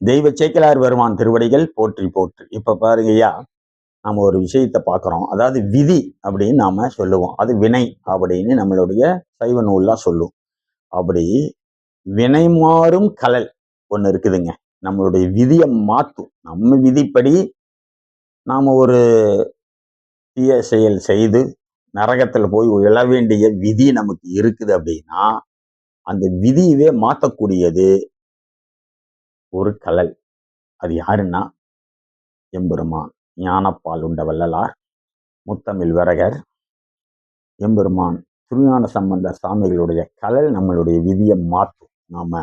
தெய்வ சேக்கிழார் பெருமான் திருவடிகள் போற்றி போற்றி. இப்ப பாருங்க ஐயா, நம்ம ஒரு விஷயத்தை பார்க்குறோம். அதாவது விதி அப்படின்னு நாம சொல்லுவோம். அது வினை அப்படின்னு நம்மளுடைய சைவ நூல்லாம் சொல்லும். அப்படி வினை மாறும் கலல் ஒண்ணு இருக்குதுங்க. நம்மளுடைய விதியை மாற்றும். நம்ம விதிப்படி நாம ஒரு தீய செயல் செய்து நரகத்துல போய் எழ வேண்டிய விதி நமக்கு இருக்குது அப்படின்னா, அந்த விதியவே மாற்றக்கூடியது ஒரு கலல். அது யாருன்னா எம்பெருமான் ஞானப்பால் உண்ட வள்ளலார், முத்தமிழ் வரகர், எம்பெருமான் திருஞான சம்பந்தர் சாமிகளுடைய கலல் நம்மளுடைய விதியை மாற்றும். நாம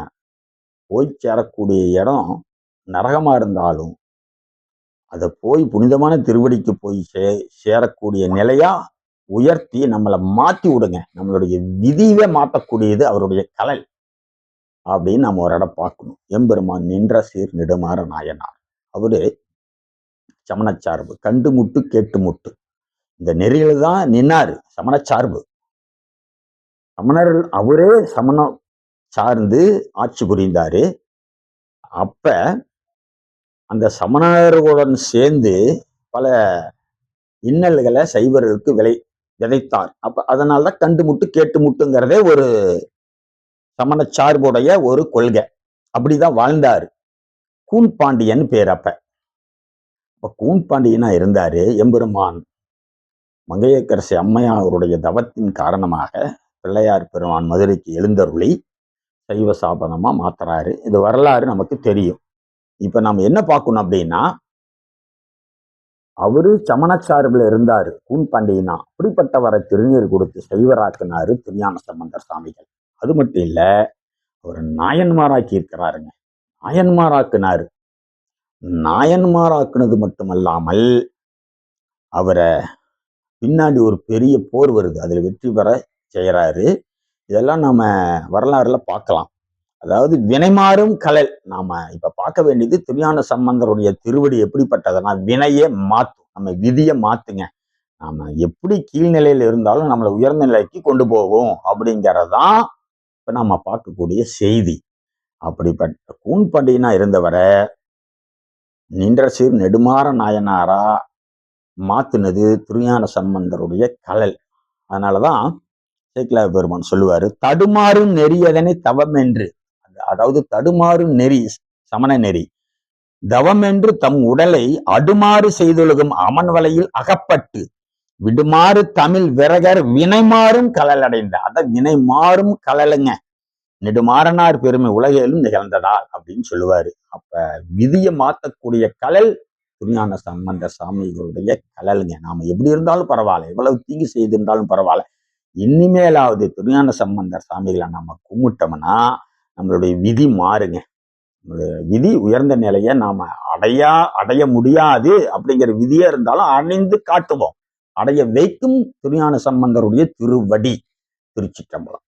போய் சேரக்கூடிய இடம் நரகமா இருந்தாலும் அதை போய் புனிதமான திருவடிக்கு போய் சேரக்கூடிய நிலையா உயர்த்தி நம்மளை மாற்றி விடுங்க. நம்மளுடைய விதியை மாற்றக்கூடியது அவருடைய கலல் அப்படின்னு நம்ம ஒரு இடம் பார்க்கணும். எம்பெருமான் நின்ற சீர் நெடுமாற நாயனார், அவரு சமணச்சார்பு, கண்டு முட்டு கேட்டு முட்டு இந்த நெறியில தான் நின்னாரு. சமணச்சார்பு, சமணர் அவரே சமணம் சார்ந்து ஆட்சி புரிந்தாரு. அப்ப அந்த சமணர்களுடன் சேர்ந்து பல இன்னல்களை சைவர்களுக்கு விதைத்தார். அப்ப அதனால்தான் கண்டு முட்டு கேட்டு முட்டுங்கிறதே ஒரு சமணச்சார்புடைய ஒரு கொள்கை. அப்படிதான் வாழ்ந்தாரு. கூன் பாண்டியன் பேர். அப்ப கூன் பாண்டியனா இருந்தாரு. எம்பெருமான் மங்கையர்க்கரசி அம்மையாருடைய தவத்தின் காரணமாக பிள்ளையார் பெருமான் மதுரைக்கு எழுந்தருளி சைவ சாபனமா மாத்துறாரு. இது வரலாறு நமக்கு தெரியும். இப்ப நம்ம என்ன பார்க்கணும் அப்படின்னா, அவரு சமணச்சார்பில் இருந்தாரு கூன் பாண்டியனா. அப்படிப்பட்டவரை திருநீர் கொடுத்து சைவராக்குனாரு திருஞான சம்பந்தர் சாமிகள். அது மட்டும் இல்ல, அவர் நாயன்மாராக்கி இருக்கிறாருங்க. நாயன்மாராக்குனாரு. நாயன்மாராக்குனது மட்டுமல்லாமல் அவரை பின்னாடி ஒரு பெரிய போர் வருது, அதுல வெற்றி பெற செய்யறாரு. இதெல்லாம் நாம வரலாறுல பார்க்கலாம். அதாவது வினைமாறும் கலல். நாம இப்ப பார்க்க வேண்டியது திருஞான சம்பந்தருடைய திருவடி எப்படிப்பட்டதுன்னா வினையே மாற்றும். நம்ம விதியை மாத்துங்க. நாம எப்படி கீழ்நிலையில இருந்தாலும் நம்மளை உயர்ந்த நிலைக்கு கொண்டு போவோம் அப்படிங்கிறதான் இப்ப நம்ம பார்க்கக்கூடிய செய்தி. அப்படிப்பட்ட கூன் பாண்டியனா இருந்தவரை நின்ற சீர் நெடுமாற நாயனாரா மாத்துனது திருஞான சம்பந்தருடைய கலல். அதனாலதான் சேக்கிழார் பெருமான் சொல்லுவாரு, தடுமாறும் நெறியதனை தவம் என்று. அதாவது தடுமாறும் நெறி சமண நெறி. தவம் என்று தம் உடலை அடுமாறு செய்தொழுகும் அமன் வலையில் அகப்பட்டு விடுமாறு தமிழ் விரகர் வினைமாறும் கலல் அடைந்த. அத வினை மாறும் கலலுங்க. நெடுமாறனார் பெருமை உலகிலும் நிகழ்ந்ததால் அப்படின்னு சொல்லுவாரு. அப்ப விதியை மாற்றக்கூடிய கலல் திருஞான சம்பந்த சாமிகளுடைய கலலுங்க. நாம எப்படி இருந்தாலும் பரவாயில்ல, எவ்வளவு தீங்கு செய்திருந்தாலும் பரவாயில்ல, இனிமேலாவது திருஞான சம்பந்தர் சாமிகளை நம்ம கும்பிட்டோம்னா நம்மளுடைய விதி மாறுங்க. நம்மளுடைய விதி உயர்ந்த நிலையை நாம அடைய முடியாது அப்படிங்கிற விதியா இருந்தாலும் அணிந்து காட்டுவோம். அடைய வைக்கும் திருஞான சம்பந்தருடைய திருவடி. திருச்சிற்றம்பலம்.